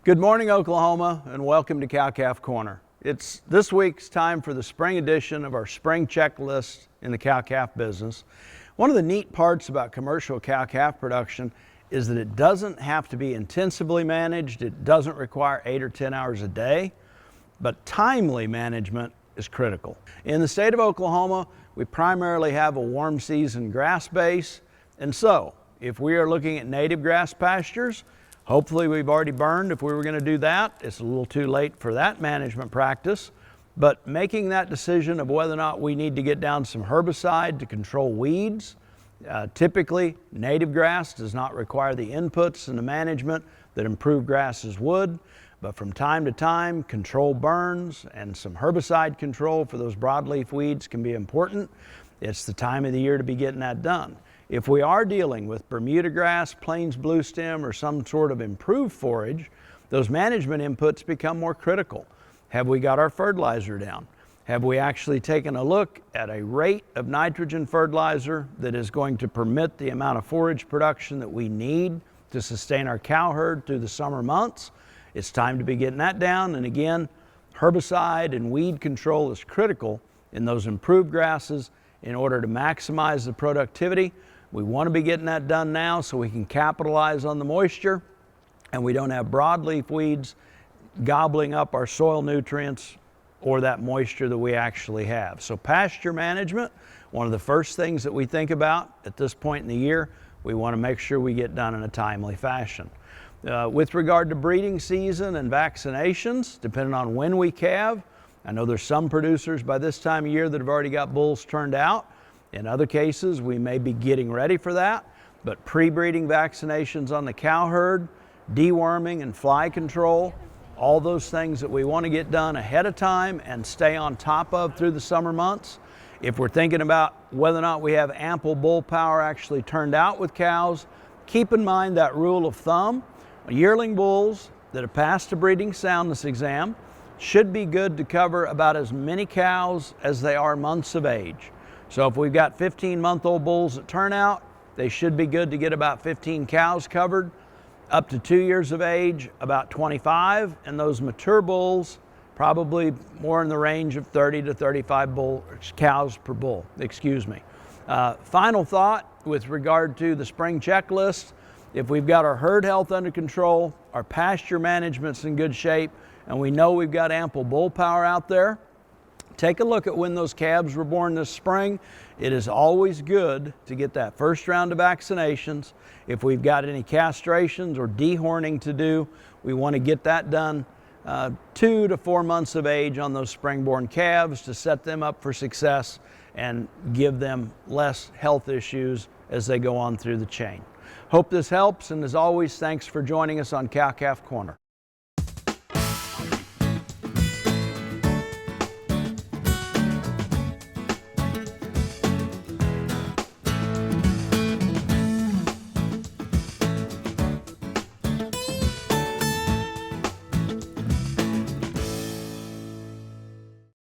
Good morning, Oklahoma, and welcome to Cow-Calf Corner. It's this week's time for the spring edition of our spring checklist in the cow-calf business. One of the neat parts about commercial cow-calf production is that it doesn't have to be intensively managed. It doesn't require 8 or 10 hours a day, but timely management is critical. In the state of Oklahoma, we primarily have a warm season grass base, and so if we are looking at native grass pastures, hopefully we've already burned. If we were going to do that, it's a little too late for that management practice. But making that decision of whether or not we need to get down some herbicide to control weeds, typically native grass does not require the inputs and the management that improved grasses would. But from time to time, control burns and some herbicide control for those broadleaf weeds can be important. It's the time of the year to be getting that done. If we are dealing with Bermuda grass, Plains bluestem, or some sort of improved forage, those management inputs become more critical. Have we got our fertilizer down? Have we actually taken a look at a rate of nitrogen fertilizer that is going to permit the amount of forage production that we need to sustain our cow herd through the summer months? It's time to be getting that down. And again, herbicide and weed control is critical in those improved grasses in order to maximize the productivity. We want to be getting that done now so we can capitalize on the moisture and we don't have broadleaf weeds gobbling up our soil nutrients or that moisture that we actually have. So pasture management, one of the first things that we think about at this point in the year, we want to make sure we get done in a timely fashion. With regard to breeding season and vaccinations, depending on when we calve, I know there's some producers by this time of year that have already got bulls turned out. In other cases, we may be getting ready for that, but pre-breeding vaccinations on the cow herd, deworming and fly control, all those things that we want to get done ahead of time and stay on top of through the summer months. If we're thinking about whether or not we have ample bull power actually turned out with cows, keep in mind that rule of thumb. Yearling bulls that have passed a breeding soundness exam should be good to cover about as many cows as they are months of age. So if we've got 15-month-old bulls that turn out, they should be good to get about 15 cows covered. Up to 2 years of age, about 25, and those mature bulls, probably more in the range of 30 to 35 cows per bull, Final thought with regard to the spring checklist, if we've got our herd health under control, our pasture management's in good shape, and we know we've got ample bull power out there, take a look at when those calves were born this spring. It is always good to get that first round of vaccinations. If we've got any castrations or dehorning to do, we want to get that done 2 to 4 months of age on those spring-born calves to set them up for success and give them less health issues as they go on through the chain. Hope this helps, and as always, thanks for joining us on Cow-Calf Corner.